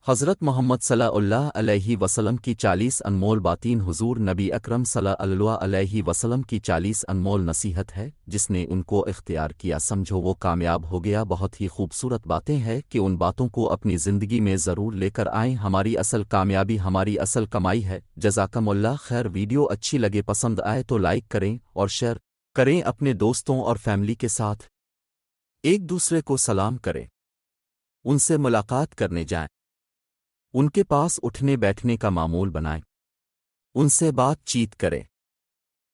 حضرت محمد صلی اللہ علیہ وسلم کی 40 انمول باتیں حضور نبی اکرم صلی اللہ علیہ وسلم کی 40 انمول نصیحت ہے جس نے ان کو اختیار کیا سمجھو وہ کامیاب ہو گیا۔ بہت ہی خوبصورت باتیں ہیں کہ ان باتوں کو اپنی زندگی میں ضرور لے کر آئیں۔ ہماری اصل کامیابی ہماری اصل کمائی ہے۔ جزاکم اللہ خیر۔ ویڈیو اچھی لگے پسند آئے تو لائک کریں اور شیئر کریں اپنے دوستوں اور فیملی کے ساتھ۔ ایک دوسرے کو سلام کریں، ان سے ملاقات کرنے جائیں، ان کے پاس اٹھنے بیٹھنے کا معمول بنائیں، ان سے بات چیت کریں،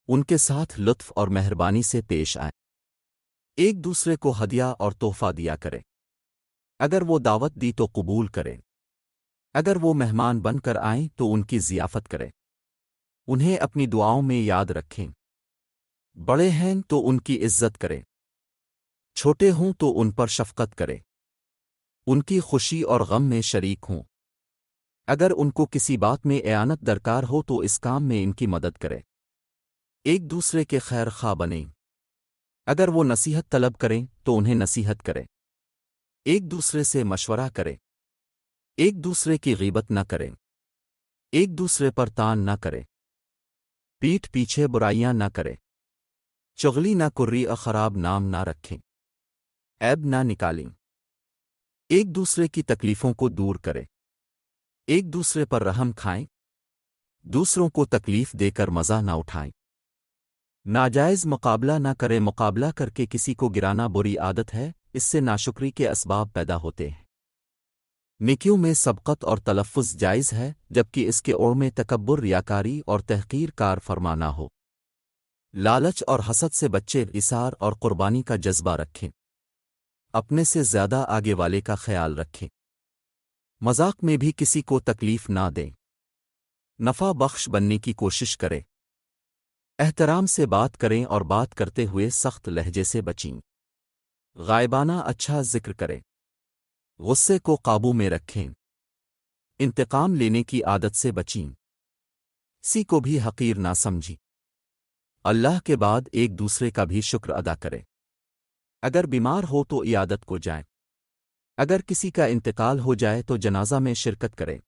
ان کے ساتھ لطف اور مہربانی سے پیش آئیں، ایک دوسرے کو ہدیہ اور تحفہ دیا کریں۔ اگر وہ دعوت دی تو قبول کریں، اگر وہ مہمان بن کر آئیں تو ان کی ضیافت کریں، انہیں اپنی دعاؤں میں یاد رکھیں۔ بڑے ہیں تو ان کی عزت کریں، چھوٹے ہوں تو ان پر شفقت کریں، ان کی خوشی اور غم میں شریک ہوں۔ اگر ان کو کسی بات میں اعانت درکار ہو تو اس کام میں ان کی مدد کرے، ایک دوسرے کے خیر خواہ بنیں۔ اگر وہ نصیحت طلب کریں تو انہیں نصیحت کریں، ایک دوسرے سے مشورہ کریں، ایک دوسرے کی غیبت نہ کریں، ایک دوسرے پر تان نہ کریں، پیٹھ پیچھے برائیاں نہ کریں، چغلی نہ کری اور خراب نام نہ رکھیں، عیب نہ نکالیں، ایک دوسرے کی تکلیفوں کو دور کریں، ایک دوسرے پر رحم کھائیں، دوسروں کو تکلیف دے کر مزہ نہ اٹھائیں، ناجائز مقابلہ نہ کریں۔ مقابلہ کر کے کسی کو گرانا بری عادت ہے، اس سے ناشکری کے اسباب پیدا ہوتے ہیں۔ نیکیوں میں سبقت اور تلفظ جائز ہے جبکہ اس کے اوڑ میں تکبر، ریاکاری اور تحقیر کار فرما نہ ہو۔ لالچ اور حسد سے بچے، اثار اور قربانی کا جذبہ رکھیں، اپنے سے زیادہ آگے والے کا خیال رکھیں، مذاق میں بھی کسی کو تکلیف نہ دیں، نفع بخش بننے کی کوشش کریں، احترام سے بات کریں اور بات کرتے ہوئے سخت لہجے سے بچیں، غائبانہ اچھا ذکر کریں، غصے کو قابو میں رکھیں، انتقام لینے کی عادت سے بچیں، کسی کو بھی حقیر نہ سمجھیں، اللہ کے بعد ایک دوسرے کا بھی شکر ادا کریں، اگر بیمار ہو تو عیادت کو جائیں، اگر کسی کا انتقال ہو جائے تو جنازہ میں شرکت کریں۔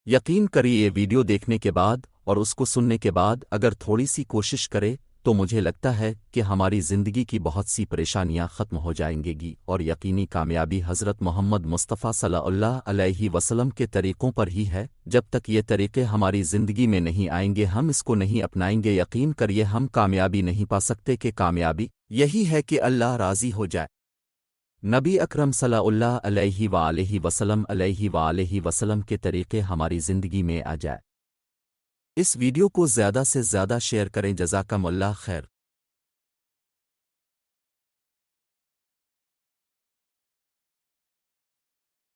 یقین کریے یہ ویڈیو دیکھنے کے بعد اور اس کو سننے کے بعد اگر تھوڑی سی کوشش کرے تو مجھے لگتا ہے کہ ہماری زندگی کی بہت سی پریشانیاں ختم ہو جائیں گی اور یقینی کامیابی حضرت محمد مصطفیٰ صلی اللہ علیہ وسلم کے طریقوں پر ہی ہے۔ جب تک یہ طریقے ہماری زندگی میں نہیں آئیں گے، ہم اس کو نہیں اپنائیں گے، یقین کریے ہم کامیابی نہیں پا سکتے کہ کامیابی یہی ہے کہ اللہ راضی ہو جائے، نبی اکرم صلی اللہ علیہ وسلم کے طریقے ہماری زندگی میں آ جائے۔ اس ویڈیو کو زیادہ سے زیادہ شیئر کریں۔ جزاکم اللہ خیر۔